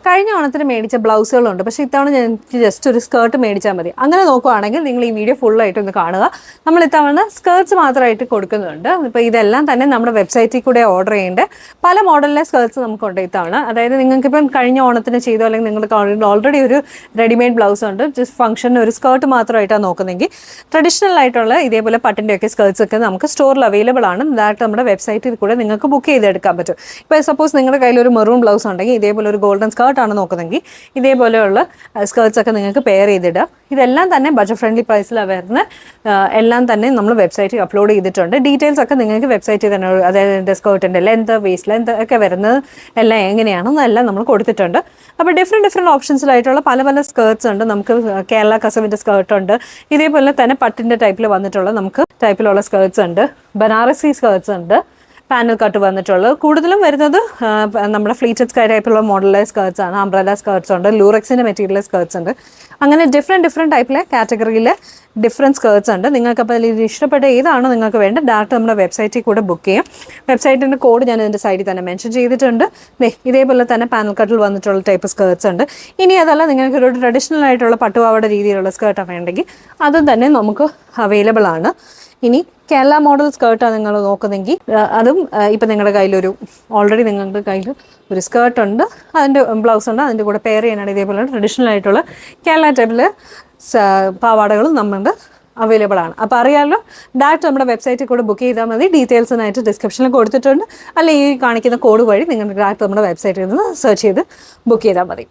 കഴിഞ്ഞ ഓണത്തിന് മേടിച്ച ബ്ലൗസുകളുണ്ട്, പക്ഷേ ഇത്തവണ എനിക്ക് ജസ്റ്റ് ഒരു സ്കേർട്ട് മേടിച്ചാൽ മതി. അങ്ങനെ നോക്കുവാണെങ്കിൽ നിങ്ങൾ ഈ വീഡിയോ ഫുള്ളായിട്ട് ഒന്ന് കാണുക. നമ്മൾ ഇത്തവണ സ്കേർട്ട്സ് മാത്രമായിട്ട് കൊടുക്കുന്നുണ്ട്. ഇപ്പോൾ ഇതെല്ലാം തന്നെ നമ്മുടെ വെബ്സൈറ്റിൽ കൂടെ ഓർഡർ ചെയ്യേണ്ട പല മോഡലിലെ സ്കേർട്ട്സ് നമുക്കുണ്ട് ഇത്തവണ. അതായത് നിങ്ങൾക്കിപ്പം കഴിഞ്ഞ ഓണത്തിന് ചെയ്തോ അല്ലെങ്കിൽ നിങ്ങൾക്ക് ഓൾറെഡി ഒരു റെഡിമെയ്ഡ് ബ്ലൗസ് ഉണ്ട്, ജസ്റ്റ് ഫംഗ്ഷന് ഒരു സ്കേർട്ട് മാത്രമായിട്ടാണ് നോക്കുന്നതെങ്കിൽ ട്രഡീഷണൽ ആയിട്ടുള്ള ഇതേപോലെ പട്ടിൻ്റെയൊക്കെ സ്കേർട്ട്സ് ഒക്കെ നമുക്ക് സ്റ്റോറിൽ അവൈലബിൾ ആണ്. ഡയറക്റ്റ് നമ്മുടെ വെബ്സൈറ്റിൽ കൂടെ നിങ്ങൾക്ക് ബുക്ക് ചെയ്തെടുക്കാൻ പറ്റും. ഇപ്പോൾ സപ്പോസ് നിങ്ങളുടെ കയ്യിൽ ഒരു മെറൂൺ ബ്ലൗസ് ഉണ്ടെങ്കിൽ ഇതേപോലെ ഒരു ഗോൾഡൻ സ്കേർട്ടാണ് നോക്കുന്നതെങ്കിൽ ഇതേപോലെയുള്ള സ്കേർട്ട്സ് ഒക്കെ നിങ്ങൾക്ക് പെയർ ചെയ്തിടാം. ഇതെല്ലാം തന്നെ ബഡ്ജറ്റ് ഫ്രണ്ട്ലി പ്രൈസിലാണ് വരുന്നത്. എല്ലാം തന്നെ നമ്മൾ വെബ്സൈറ്റിൽ അപ്ലോഡ് ചെയ്തിട്ടുണ്ട്. ഡീറ്റെയിൽസ് ഒക്കെ നിങ്ങൾക്ക് വെബ്സൈറ്റിൽ തന്നെ, അതായത് സ്കേർട്ടിൻ്റെ ലെന്ത്, വേസ്റ്റ് ലെന്ത് ഒക്കെ വരുന്നത് എല്ലാം എങ്ങനെയാണെന്നെല്ലാം നമ്മൾ കൊടുത്തിട്ടുണ്ട്. അപ്പോൾ ഡിഫറെൻറ്റ് ഓപ്ഷൻസിലായിട്ടുള്ള പല പല സ്കേർട്ട്സ് ഉണ്ട്. നമുക്ക് കേരള കസവിൻ്റെ സ്കേർട്ട് ഉണ്ട്, ഇതേപോലെ തന്നെ പട്ടിൻ്റെ ടൈപ്പിൽ വന്നിട്ടുള്ള നമുക്ക് ടൈപ്പിലുള്ള സ്കേർട്ട്സ് ഉണ്ട്, ബനാറസി സ്കേർട്ട്സ് ഉണ്ട്, പാനൽ കട്ട് വന്നിട്ടുള്ളത്. കൂടുതലും വരുന്നത് നമ്മുടെ ഫ്ലീറ്റഡ് സ്കൈ ടൈപ്പിലുള്ള മോഡലിലെ സ്കേർട്ട്സ് ആണ്. അംബ്രല സ്കേർട്ട്സ് ഉണ്ട്, ലൂറക്സിൻ്റെ മെറ്റീരിയൽ സ്കേർട്ട്സ് ഉണ്ട്. അങ്ങനെ ഡിഫറെൻറ്റ് ടൈപ്പിലെ കാറ്റഗറിയിലെ ഡിഫറെൻറ്റ് സ്കേർട്ട്സ് ഉണ്ട്. നിങ്ങൾക്കപ്പോൾ അതിൽ ഇഷ്ടപ്പെട്ട ഏതാണോ നിങ്ങൾക്ക് വേണ്ടത് ഡയറക്റ്റ് നമ്മുടെ വെബ്സൈറ്റിൽ കൂടെ ബുക്ക് ചെയ്യാം. വെബ്സൈറ്റിൻ്റെ കോഡ് ഞാൻ ഇതിൻ്റെ സൈഡിൽ തന്നെ മെൻഷൻ ചെയ്തിട്ടുണ്ട്. ഇതേപോലെ തന്നെ പാനൽ കട്ടിൽ വന്നിട്ടുള്ള ടൈപ്പ് സ്കേർട്ട്സ് ഉണ്ട്. ഇനി അതല്ല നിങ്ങൾക്കൊരു ട്രഡീഷണൽ ആയിട്ടുള്ള പട്ടുപാവാട രീതിയിലുള്ള സ്കേർട്ടാണ് വേണ്ടെങ്കിൽ അതും തന്നെ നമുക്ക് അവൈലബിൾ ആണ്. ഇനി കേരള മോഡൽ സ്കേർട്ടാണ് നിങ്ങൾ നോക്കുന്നതെങ്കിൽ അതും ഇപ്പം നിങ്ങളുടെ കയ്യിലൊരു ഓൾറെഡി നിങ്ങളുടെ കയ്യിൽ ഒരു സ്കേർട്ടുണ്ട്, അതിൻ്റെ ബ്ലൗസ് ഉണ്ട്, അതിൻ്റെ കൂടെ പെയർ ചെയ്യാനാണ് ഇതേപോലെ ട്രഡീഷണൽ ആയിട്ടുള്ള കേരള ടൈപ്പിൽ പാവാടകളും നമ്മുടെ അവൈലബിൾ ആണ്. അപ്പോൾ അറിയാമല്ലോ, ഡയറക്റ്റ് നമ്മുടെ വെബ്സൈറ്റിൽ കൂടെ ബുക്ക് ചെയ്താൽ മതി. ഡീറ്റെയിൽസിനായിട്ട് ഡിസ്ക്രിപ്ഷനിൽ കൊടുത്തിട്ടുണ്ട്. അല്ലെങ്കിൽ ഈ കാണിക്കുന്ന കോഡ് വഴി നിങ്ങൾ ഡയറക്റ്റ് നമ്മുടെ വെബ്സൈറ്റിൽ നിന്ന് സെർച്ച് ചെയ്ത് ബുക്ക് ചെയ്താൽ മതി.